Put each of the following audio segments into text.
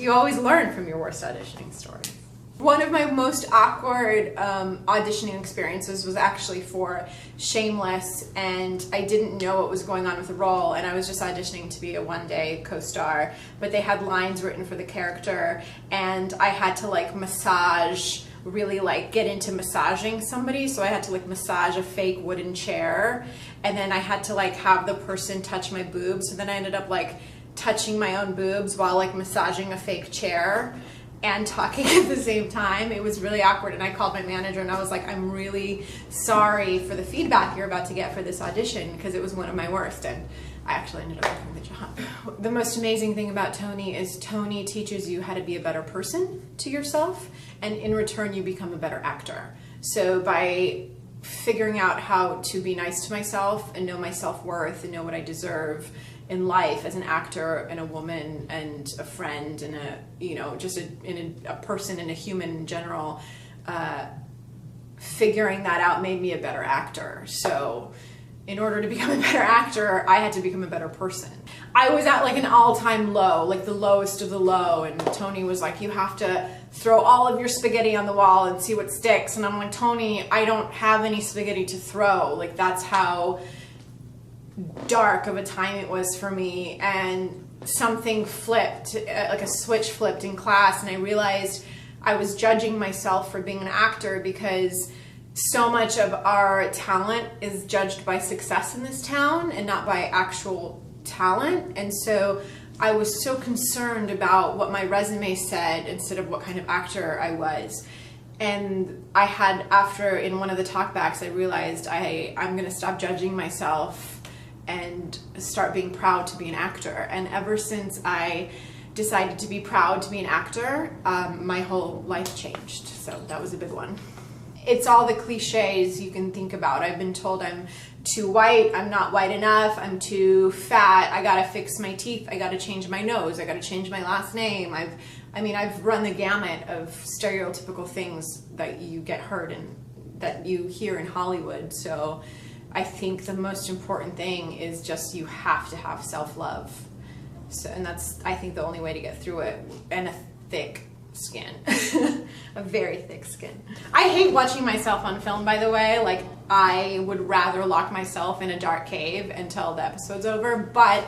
You always learn from your worst auditioning stories. One of my most awkward auditioning experiences was actually for Shameless, and I didn't know what was going on with the role, and I was just auditioning to be a one-day co-star, but they had lines written for the character, and I had to like massage, really like get into massaging somebody, so I had to like massage a fake wooden chair, and then I had to like have the person touch my boobs, so then I ended up like touching my own boobs while like massaging a fake chair and talking at the same time. It was really awkward, and I called my manager and I was like, I'm really sorry for the feedback you're about to get for this audition, because it was one of my worst, and I actually ended up getting the job. The most amazing thing about Tony is Tony teaches you how to be a better person to yourself, and in return you become a better actor. So by figuring out how to be nice to myself and know my self-worth and know what I deserve in life as an actor and a woman and a friend and a, you know, just a person and a human in general, figuring that out made me a better actor. So in order to become a better actor, I had to become a better person. I was at like an all-time low, like the lowest of the low, and Tony was like, you have to throw all of your spaghetti on the wall and see what sticks. And I'm like, Tony, I don't have any spaghetti to throw. Like, that's how dark of a time it was for me. And something flipped, like a switch flipped in class, and I realized I was judging myself for being an actor because so much of our talent is judged by success in this town and not by actual talent. And so I was so concerned about what my resume said instead of what kind of actor I was. And I had, after in one of the talkbacks, I realized I'm gonna stop judging myself and start being proud to be an actor. And ever since I decided to be proud to be an actor, my whole life changed. So that was a big one. It's all the cliches you can think about. I've been told I'm too white, I'm not white enough, I'm too fat, I gotta fix my teeth, I gotta change my nose, I gotta change my last name. I've run the gamut of stereotypical things that you get heard and that you hear in Hollywood. So I think the most important thing is just you have to have self-love. So, and that's, I think, the only way to get through it, and a thick skin. A very thick skin. I hate watching myself on film, by the way. Like, I would rather lock myself in a dark cave until the episode's over, but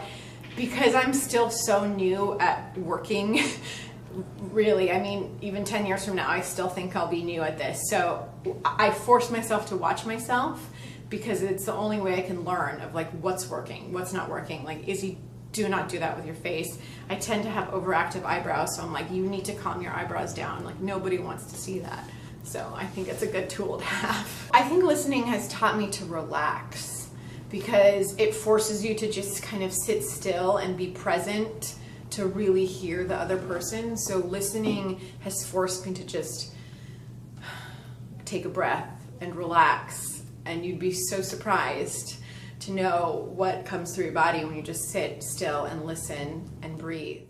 because I'm still so new at working, really, I mean, even 10 years from now, I still think I'll be new at this. So I force myself to watch myself because it's the only way I can learn of like what's working, what's not working. Like, Izzy, do not do that with your face. I tend to have overactive eyebrows, so I'm like, you need to calm your eyebrows down. Like, nobody wants to see that. So I think it's a good tool to have. I think listening has taught me to relax because it forces you to just kind of sit still and be present to really hear the other person. So listening has forced me to just take a breath and relax, and you'd be so surprised to know what comes through your body when you just sit still and listen and breathe.